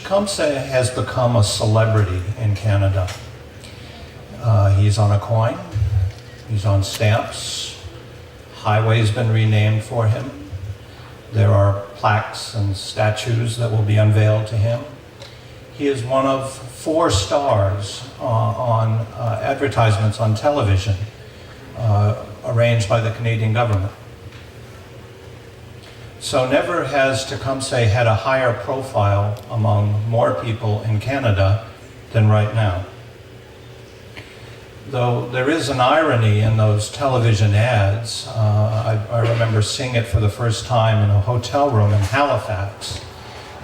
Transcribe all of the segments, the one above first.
Tecumseh has become a celebrity in Canada. He's on a coin, he's on stamps, highway's been renamed for him. There are plaques and statues that will be unveiled to him. He is one of 4 stars on advertisements on television arranged by the Canadian government. So never has Tecumseh had a higher profile among more people in Canada than right now. Though there is an irony in those television ads. I remember seeing it for the first time in a hotel room in Halifax.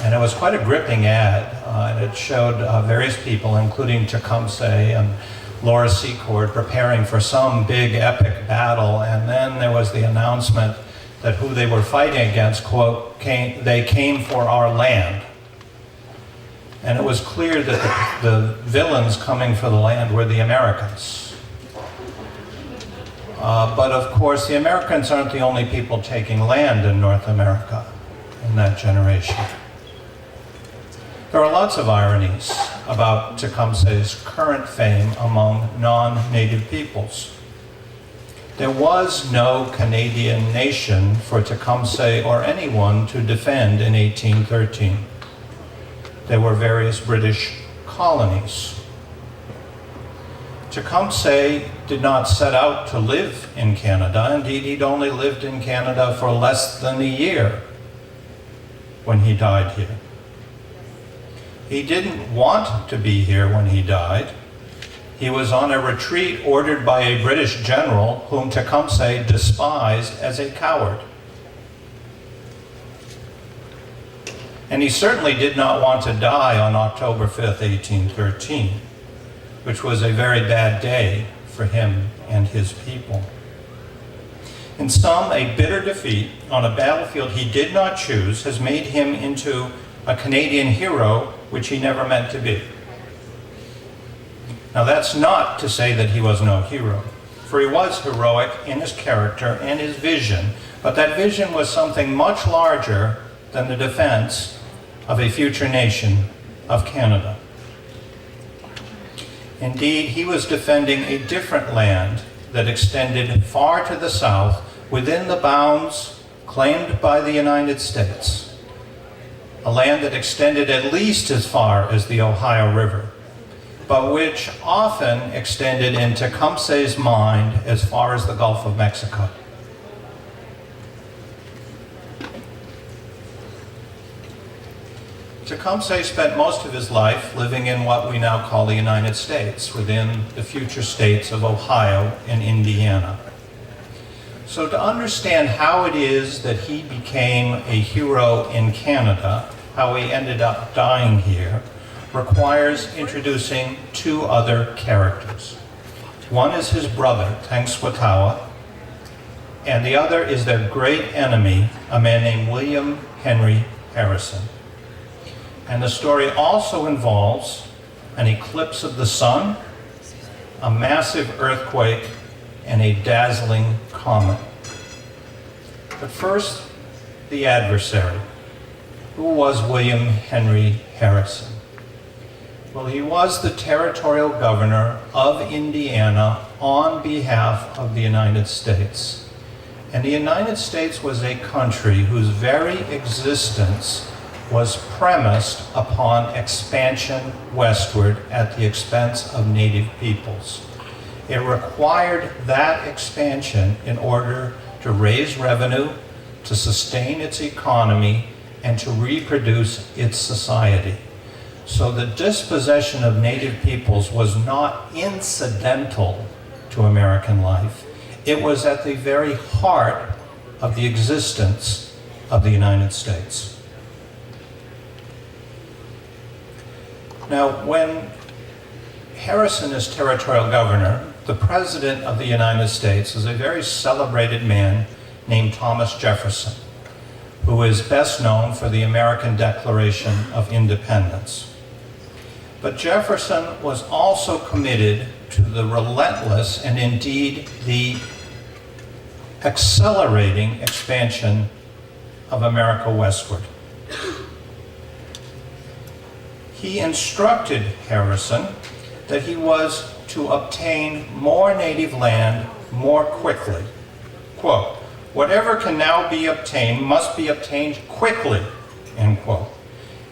And it was quite a gripping ad. And it showed various people, including Tecumseh and Laura Secord, preparing for some big epic battle. And then there was the announcement that who they were fighting against, quote, they came for our land. And it was clear that the villains coming for the land were the Americans. But of course, the Americans aren't the only people taking land in North America in that generation. There are lots of ironies about Tecumseh's current fame among non-native peoples. There was no Canadian nation for Tecumseh or anyone to defend in 1813. There were various British colonies. Tecumseh did not set out to live in Canada. Indeed, he'd only lived in Canada for less than a year when he died here. He didn't want to be here when he died. He was on a retreat ordered by a British general whom Tecumseh despised as a coward. And he certainly did not want to die on October 5th, 1813, which was a very bad day for him and his people. In sum, a bitter defeat on a battlefield he did not choose has made him into a Canadian hero, which he never meant to be. Now that's not to say that he was no hero, for he was heroic in his character and his vision, but that vision was something much larger than the defense of a future nation of Canada. Indeed, he was defending a different land that extended far to the south within the bounds claimed by the United States, a land that extended at least as far as the Ohio River, but which often extended in Tecumseh's mind as far as the Gulf of Mexico. Tecumseh spent most of his life living in what we now call the United States, within the future states of Ohio and Indiana. So to understand how it is that he became a hero in Canada, how he ended up dying here, requires introducing 2 other characters. One is his brother, Tenskwatawa, and the other is their great enemy, a man named William Henry Harrison. And the story also involves an eclipse of the sun, a massive earthquake, and a dazzling comet. But first, the adversary. Who was William Henry Harrison? Well, he was the territorial governor of Indiana on behalf of the United States. And the United States was a country whose very existence was premised upon expansion westward at the expense of native peoples. It required that expansion in order to raise revenue, to sustain its economy, and to reproduce its society. So the dispossession of native peoples was not incidental to American life. It was at the very heart of the existence of the United States. Now, when Harrison is territorial governor, the President of the United States is a very celebrated man named Thomas Jefferson, who is best known for the American Declaration of Independence. But Jefferson was also committed to the relentless and indeed the accelerating expansion of America westward. he instructed Harrison that he was to obtain more native land more quickly. Quote, "Whatever can now be obtained must be obtained quickly," end quote.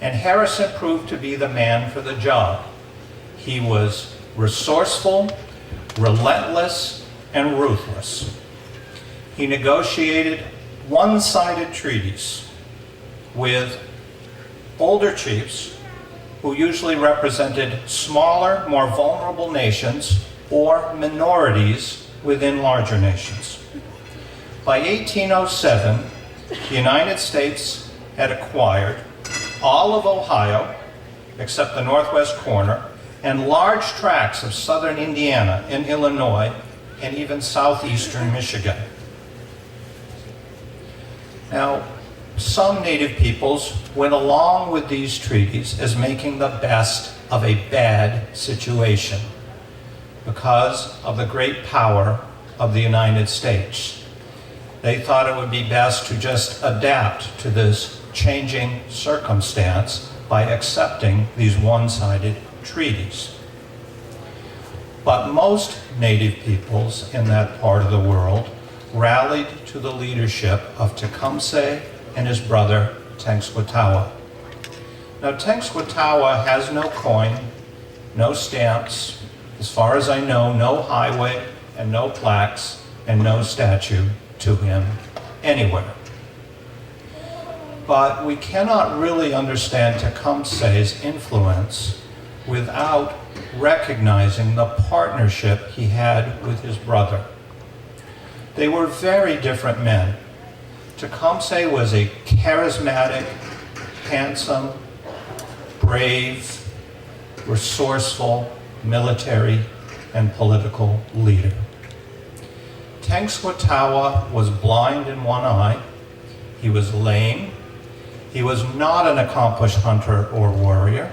And Harrison proved to be the man for the job. He was resourceful, relentless, and ruthless. He negotiated one-sided treaties with older chiefs who usually represented smaller, more vulnerable nations or minorities within larger nations. By 1807, the United States had acquired all of Ohio, except the northwest corner, and large tracts of southern Indiana and Illinois, and even southeastern Michigan. Now, some native peoples went along with these treaties as making the best of a bad situation because of the great power of the United States. They thought it would be best to just adapt to this changing circumstance by accepting these one-sided treaties. But most native peoples in that part of the world rallied to the leadership of Tecumseh and his brother Tenskwatawa. Now, Tenskwatawa has no coin, no stamps, as far as I know, no highway and no plaques and no statue to him anywhere. But we cannot really understand Tecumseh's influence without recognizing the partnership he had with his brother. They were very different men. Tecumseh was a charismatic, handsome, brave, resourceful military and political leader. Tenskwatawa was blind in one eye. He was lame. He was not an accomplished hunter or warrior.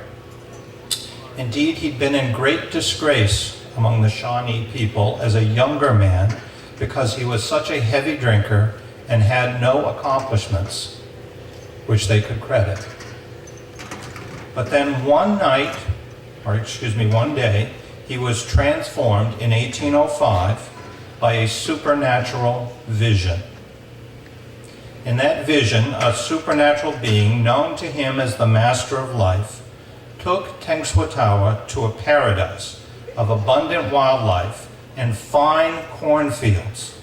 Indeed, he'd been in great disgrace among the Shawnee people as a younger man because he was such a heavy drinker and had no accomplishments which they could credit. But then one day, he was transformed in 1805 by a supernatural vision. In that vision, a supernatural being known to him as the Master of Life took Tenskwatawa to a paradise of abundant wildlife and fine cornfields.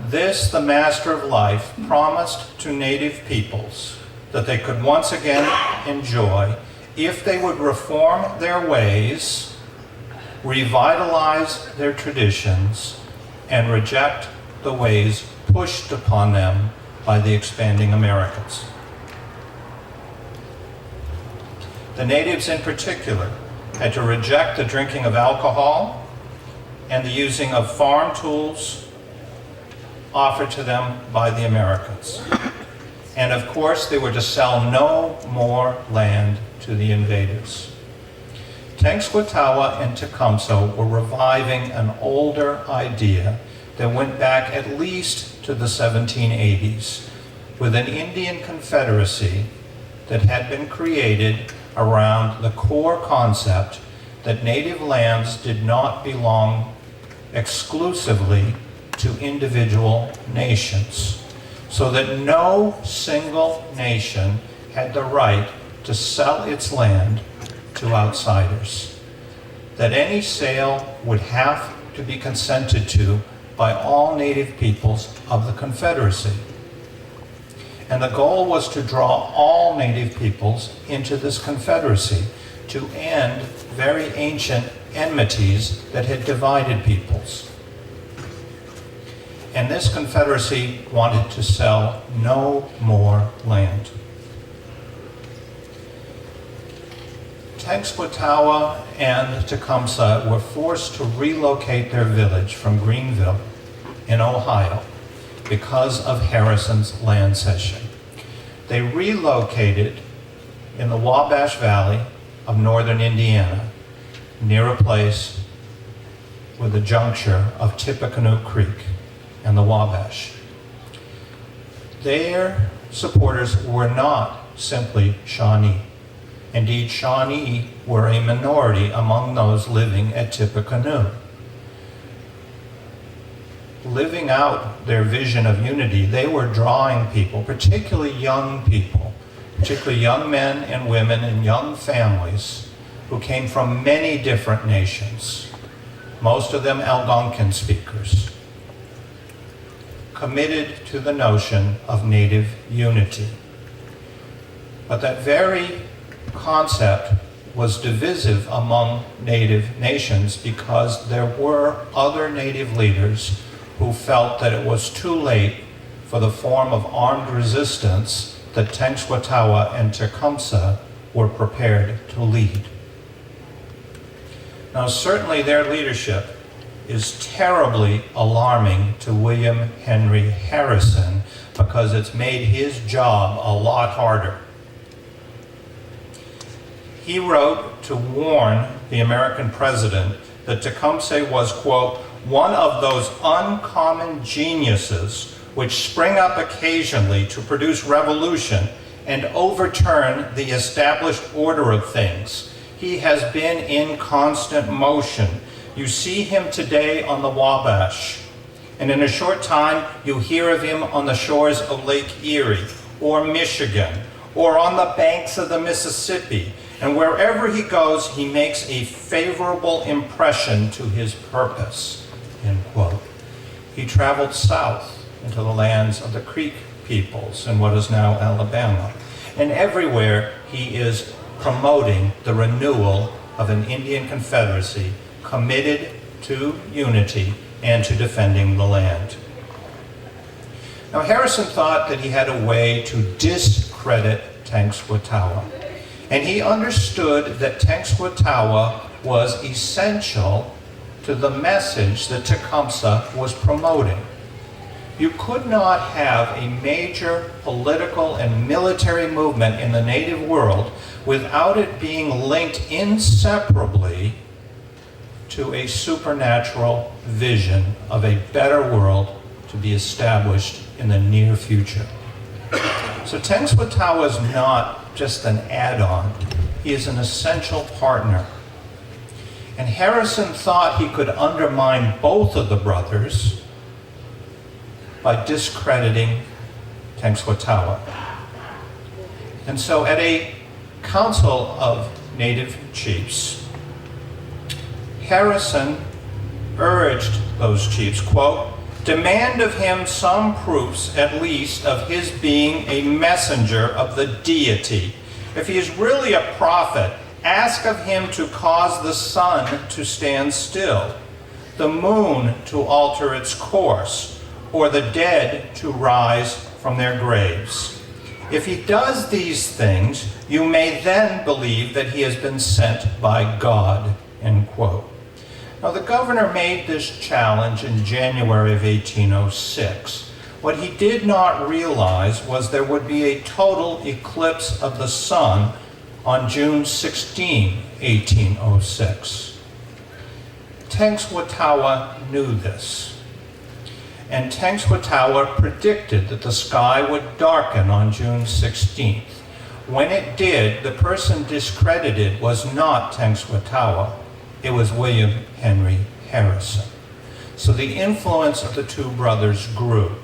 This, the Master of Life, promised to native peoples that they could once again enjoy if they would reform their ways, revitalize their traditions, and reject the ways pushed upon them by the expanding Americans. The natives in particular had to reject the drinking of alcohol and the using of farm tools offered to them by the Americans. And of course, they were to sell no more land to the invaders. Tenskwatawa and Tecumseh were reviving an older idea that went back at least to the 1780s, with an Indian confederacy that had been created around the core concept that native lands did not belong exclusively to individual nations, so that no single nation had the right to sell its land to outsiders, that any sale would have to be consented to by all native peoples of the Confederacy. And the goal was to draw all native peoples into this confederacy to end very ancient enmities that had divided peoples. And this confederacy wanted to sell no more land. Tenskwatawa and Tecumseh were forced to relocate their village from Greenville in Ohio because of Harrison's land cession. They relocated in the Wabash Valley of northern Indiana, near a place with the juncture of Tippecanoe Creek and the Wabash. Their supporters were not simply Shawnee. Indeed, Shawnee were a minority among those living at Tippecanoe. Living out their vision of unity, they were drawing people, particularly young people, particularly young men and women and young families who came from many different nations, most of them Algonquin speakers, committed to the notion of Native unity. But that very concept was divisive among Native nations because there were other Native leaders who felt that it was too late for the form of armed resistance that Tenskwatawa and Tecumseh were prepared to lead. Now, certainly their leadership is terribly alarming to William Henry Harrison because it's made his job a lot harder. He wrote to warn the American president that Tecumseh was, quote, one of those uncommon geniuses which spring up occasionally to produce revolution and overturn the established order of things. He has been in constant motion. You see him today on the Wabash, and in a short time you hear of him on the shores of Lake Erie or Michigan or on the banks of the Mississippi. And wherever he goes, he makes a favorable impression to his purpose, end quote. He traveled south into the lands of the Creek peoples in what is now Alabama. And everywhere he is promoting the renewal of an Indian Confederacy committed to unity and to defending the land. Now, Harrison thought that he had a way to discredit Tenskwatawa. And he understood that Tenskwatawa was essential to the message that Tecumseh was promoting. You could not have a major political and military movement in the Native world without it being linked inseparably to a supernatural vision of a better world to be established in the near future. So Tenskwatawa is not just an add-on, he is an essential partner. And Harrison thought he could undermine both of the brothers by discrediting Tenskwatawa. And so at a council of Native chiefs, Harrison urged those chiefs, quote, demand of him some proofs at least of his being a messenger of the deity. If he is really a prophet, ask of him to cause the sun to stand still, the moon to alter its course, or the dead to rise from their graves. If he does these things, you may then believe that he has been sent by God, end quote. Now, the governor made this challenge in January of 1806. What he did not realize was there would be a total eclipse of the sun on June 16, 1806. Tenskwatawa knew this, and Tenskwatawa predicted that the sky would darken on June 16th. When it did, the person discredited was not Tenskwatawa, it was William Henry Harrison. So the influence of the two brothers grew.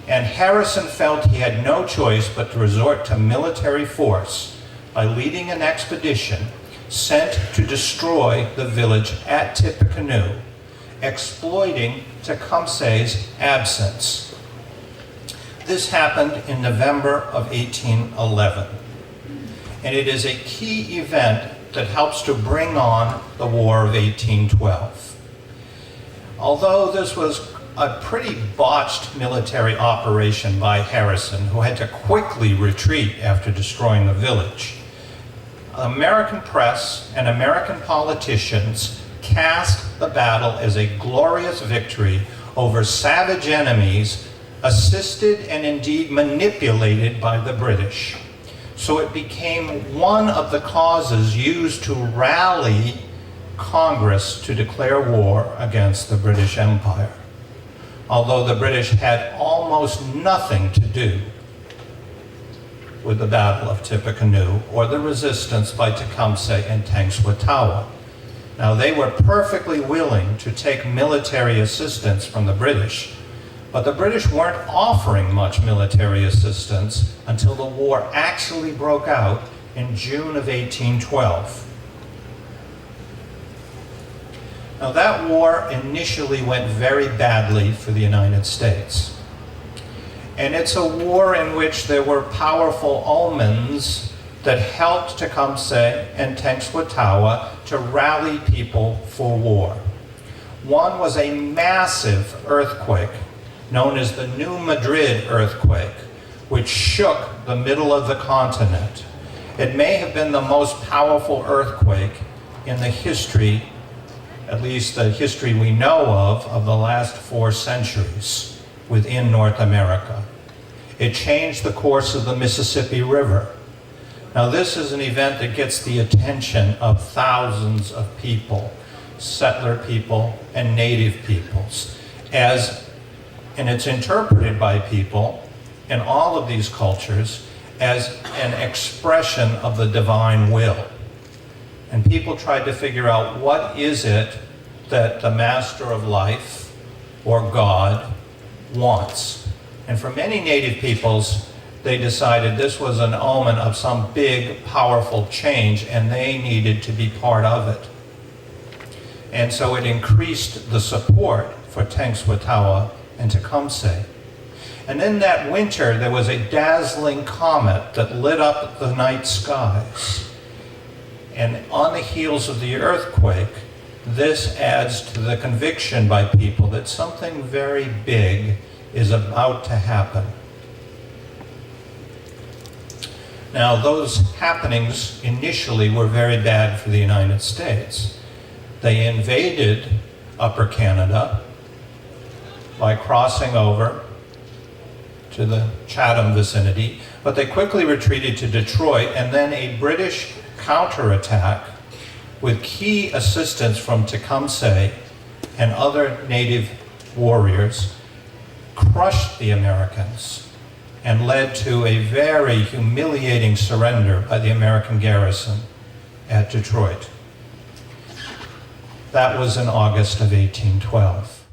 And Harrison felt he had no choice but to resort to military force by leading an expedition sent to destroy the village at Tippecanoe, exploiting Tecumseh's absence. This happened in November of 1811, and it is a key event that helps to bring on the War of 1812. Although this was a pretty botched military operation by Harrison, who had to quickly retreat after destroying the village, American press and American politicians cast the battle as a glorious victory over savage enemies assisted and indeed manipulated by the British. So it became one of the causes used to rally Congress to declare war against the British Empire, although the British had almost nothing to do with the Battle of Tippecanoe or the resistance by Tecumseh and Tenskwatawa. Now, they were perfectly willing to take military assistance from the British, but the British weren't offering much military assistance until the war actually broke out in June of 1812. Now, that war initially went very badly for the United States. And it's a war in which there were powerful omens that helped Tecumseh and Tenskwatawa to rally people for war. One was a massive earthquake known as the New Madrid earthquake, which shook the middle of the continent. It may have been the most powerful earthquake in the history, at least the history we know of the last 4 centuries within North America. It changed the course of the Mississippi River. Now, this is an event that gets the attention of thousands of people, settler people and native peoples, and it's interpreted by people in all of these cultures as an expression of the divine will. And people tried to figure out, what is it that the master of life, or God, wants? And for many native peoples, they decided this was an omen of some big, powerful change, and they needed to be part of it. And so it increased the support for Tenskwatawa and Tecumseh. And in that winter, there was a dazzling comet that lit up the night skies. And on the heels of the earthquake, this adds to the conviction by people that something very big is about to happen. Now, those happenings initially were very bad for the United States. They invaded Upper Canada by crossing over to the Chatham vicinity, but they quickly retreated to Detroit, and then a British counterattack with key assistance from Tecumseh and other native warriors crushed the Americans and led to a very humiliating surrender by the American garrison at Detroit. That was in August of 1812.